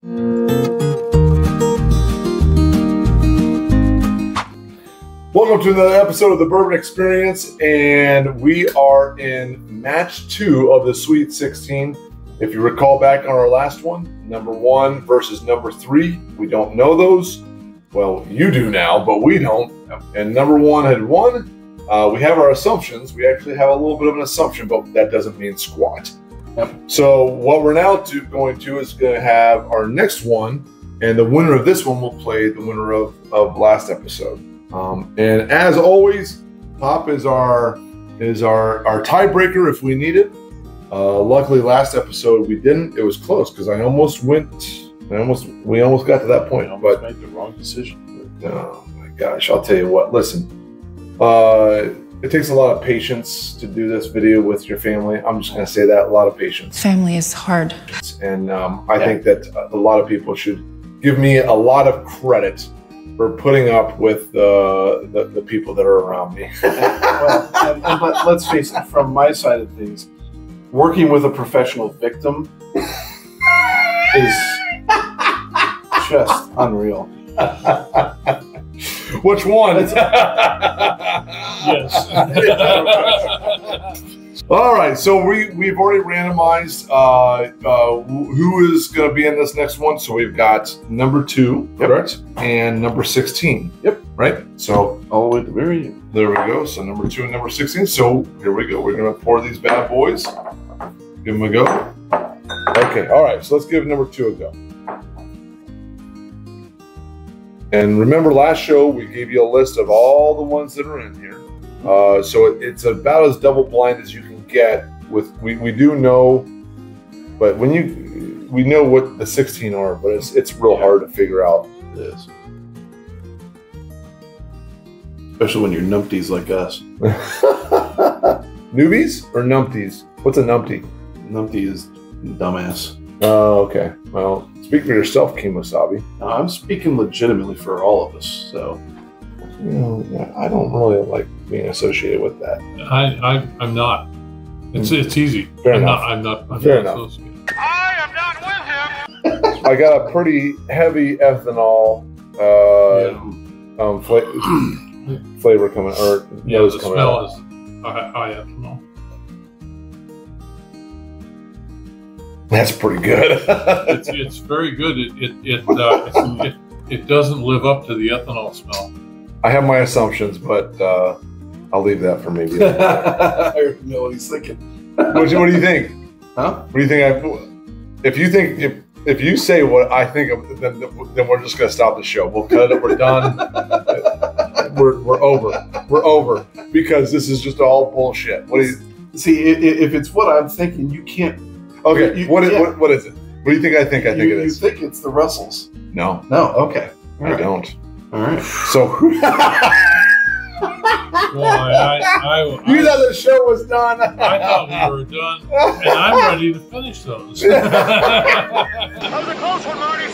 Welcome to another episode of the Bourbon Experience, and we are in match 2 of the Sweet 16. If you recall back on our last one, number 1 versus number 3, we don't know those. Well, you do now, but we don't. And number 1 had won. We have our assumptions. We actually have a little bit of an assumption, but that doesn't mean squat. Yep. So what we're now going to have our next one, and the winner of this one will play the winner of last episode. And as always, Pop is our tiebreaker if we need it. Luckily, last episode we didn't. It was close because we almost got to that point. But made the wrong decision. Oh my gosh! I'll tell you what. Listen, it takes a lot of patience to do this video with your family. I'm just going to say that, a lot of patience. Family is hard, and I think that a lot of people should give me a lot of credit for putting up with the people that are around me. But let's face it, from my side of things, working with a professional victim is just unreal. Which one? Yes. All right, so we've already randomized who is going to be in this next one. So we've got number 2, correct, and number 16. Yep. Right. So All the way to the very end. there we go. So number 2 and number 16. So here we go. We're going to pour these bad boys. Give them a go. Okay. All right. So let's give number 2 a go. And remember, last show we gave you a list of all the ones that are in here. So it's about as double blind as you can get. We do know, but we know what the 16 are, but it's real hard to figure out. It is. Especially when you're numpties like us. Newbies or numpties? What's a numpty? Numpty is dumbass. Oh, okay. Well, speak for yourself, Kimosabi. I'm speaking legitimately for all of us, so. You know, I don't really like being associated with that. I'm not. It's easy. Fair enough. I'm not Fair enough. associated. I am not with him. I got a pretty heavy ethanol flavor coming, or Yeah, nose the coming smell out. is high ethanol. That's pretty good. It's very good. It doesn't live up to the ethanol smell. I have my assumptions, but I'll leave that for maybe. I already know what he's thinking. What do you think? Huh? What do you think? If you say what I think of, then we're just gonna stop the show. We'll cut it. We're done. We're over. We're over because this is just all bullshit. What do you See, if it's what I'm thinking, you can't. Okay, what is it? What do you think I think? I think it is. You think it's the Russells? No, No. Okay. All I right. don't. All right. So Well, you thought the show was done. I thought we were done, and I'm ready to finish those. That was a close one, Marty.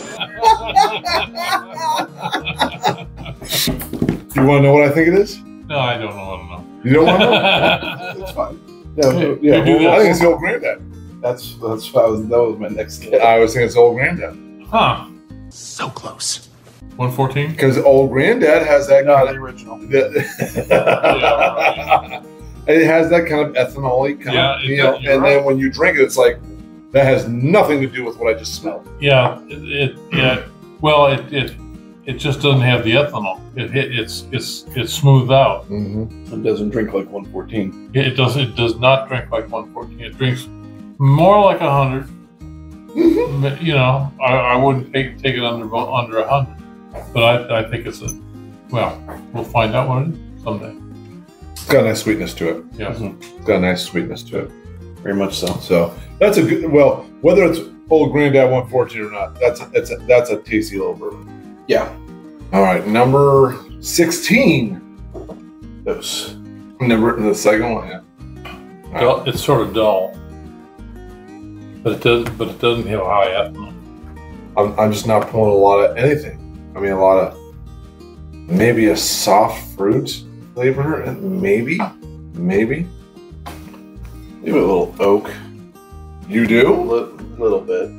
You want to know what I think it is? No, I don't know. You don't want to know? That's fine. You do I think this. it's the old granddad. That was my next guess. I was thinking it's old granddad Huh? so close. 114. because old granddad has that No, kind the of. original. It has that kind of ethanol-y kind Yeah, of, it you does, know, you're and right. then when you drink it, it's like that has nothing to do with what I just smelled. Yeah. Well, it just doesn't have the ethanol. It's smoothed out. Mm-hmm. It doesn't drink like 114. It does not drink like 114. It drinks more like 100. Mm-hmm. You know, I wouldn't take it under 100, but I think it's we'll find out what it is someday. It's got a nice sweetness to it. Yeah. It's got a nice sweetness to it. Very much so. So that's a good. Well, whether it's old granddad 114 or not, that's a tasty little bourbon. Yeah. All right, number 16. Those. Number the second one. Yeah. It's sort of dull, but it doesn't have high ethanol. I'm just not pulling a lot of anything. I mean, a lot of maybe a soft fruit flavor, and maybe Maybe a little oak. you do. Little bit.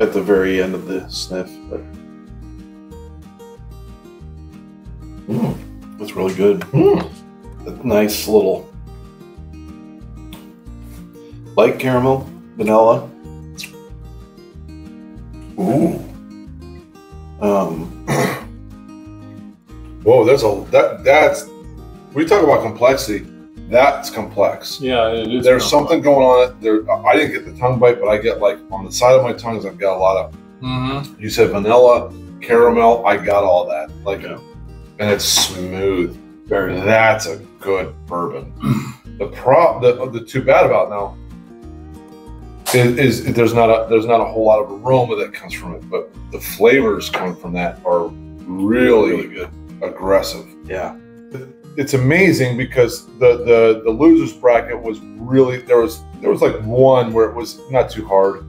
at the very end of the sniff. But it's really good. A nice little light caramel, vanilla. Ooh. Um, Whoa, that's we talk about complexity. That's complex. Yeah, it is. There's something going on. There, I didn't get the tongue bite, but I get like on the side of my tongues, I've got a lot of. Mm-hmm. You said vanilla, caramel. I got all that. Like, Yeah. and it's smooth. very nice. That's a good bourbon. The too bad about now is there's not a whole lot of aroma that comes from it, but the flavors coming from that are really good. aggressive. Yeah. It's amazing because the losers bracket was really there was like one where it was not too hard,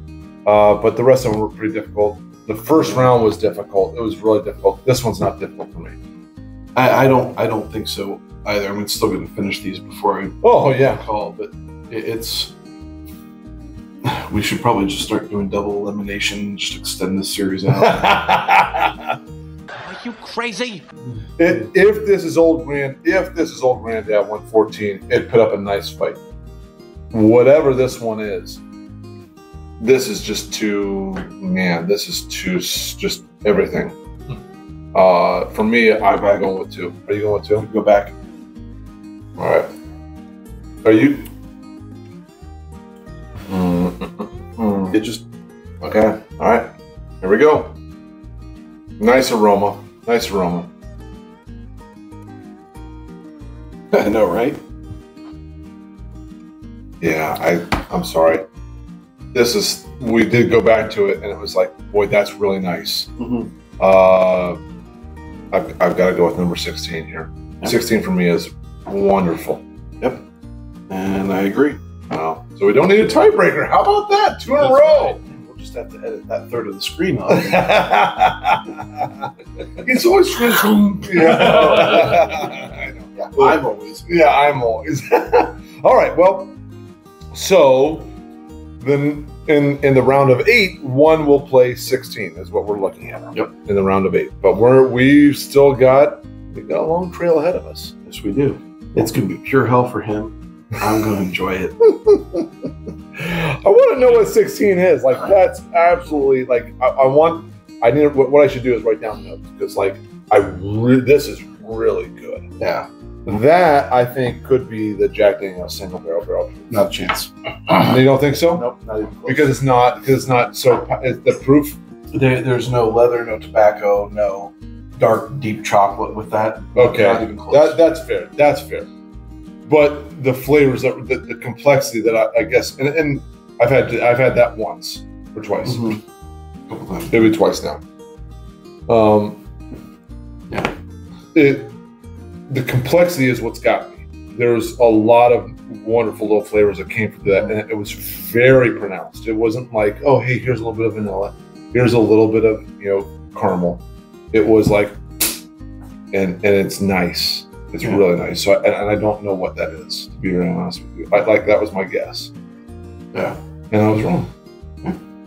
but the rest of them were pretty difficult. The first round was difficult. It was really difficult. This one's not difficult for me. I don't think so either. I'm still going to finish these before I Oh yeah. call, but it's. We should probably just start doing double elimination. Just extend this series out. Are you crazy? If this is old Granddad 114, it put up a nice fight. Whatever this one is, this is just too just everything. For me, I'm going with 2. Are you going with 2? Go back. All right. Are you? It just. Okay. All right. Here we go. Nice aroma. Nice aroma. I know, right? Yeah. I'm sorry. We did go back to it, and it was like, boy, that's really nice. Mm-hmm. I've got to go with number 16 here. Yep. 16 for me is wonderful. Yep. And I agree. Wow. So we don't need a tiebreaker. How about that? 2 in a That's row. We'll just have to edit that third of the screen off. It's always trying to. I know. Yeah, I'm always. Yeah, I'm always. All right. Well, so then in the round of 8, one will play 16 is what we're looking at. Yep. In the round of 8, but we've still got a long trail ahead of us. Yes, we do. It's going to be pure hell for him. I'm going to enjoy it. I want to know what 16 is. Like, that's absolutely like I need what I should do is write down notes because like this is really good. Yeah. That I think could be the Jack Daniel's single barrel. Not a chance. You don't think so? Nope, not even close. Because it's not so the proof. There's no leather, no tobacco, no dark, deep chocolate with that. Okay, Not even close. that's fair. That's fair. But the flavors, the complexity that I guess, and I've had that once or twice, Mhm. A couple times. maybe twice now. Yeah. The complexity is what's got me. There's a lot of wonderful little flavors that came from that, and it was very pronounced. It wasn't like, oh, hey, here's a little bit of vanilla, here's a little bit of caramel. It was like, and it's nice. It's really nice. So, and I don't know what that is, to be very honest with you. That was my guess, Yeah. and I was wrong.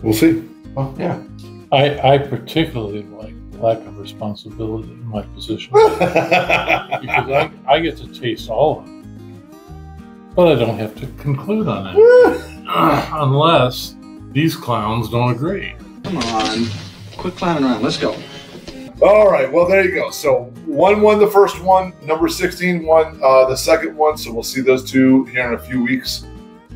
We'll see. Well, yeah. I particularly like lack of responsibility in my position because I get to taste all of it, but I don't have to conclude on it unless these clowns don't agree. Come on. Quit clowning around. Let's go. All right, well, there you go. So one won the first one, number 16 won the second one. So we'll see those two here in a few weeks.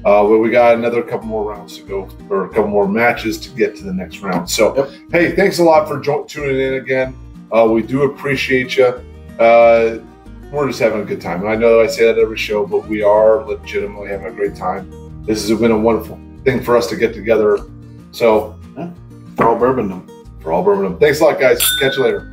But we got another couple more rounds to go, or a couple more matches to get to the next round. So, Hey, thanks a lot for tuning in again. We do appreciate you. We're just having a good time. And I know I say that every show, but we are legitimately having a great time. This has been a wonderful thing for us to get together. So, For all bourbon. for all bourbon. Thanks a lot, guys. Catch you later.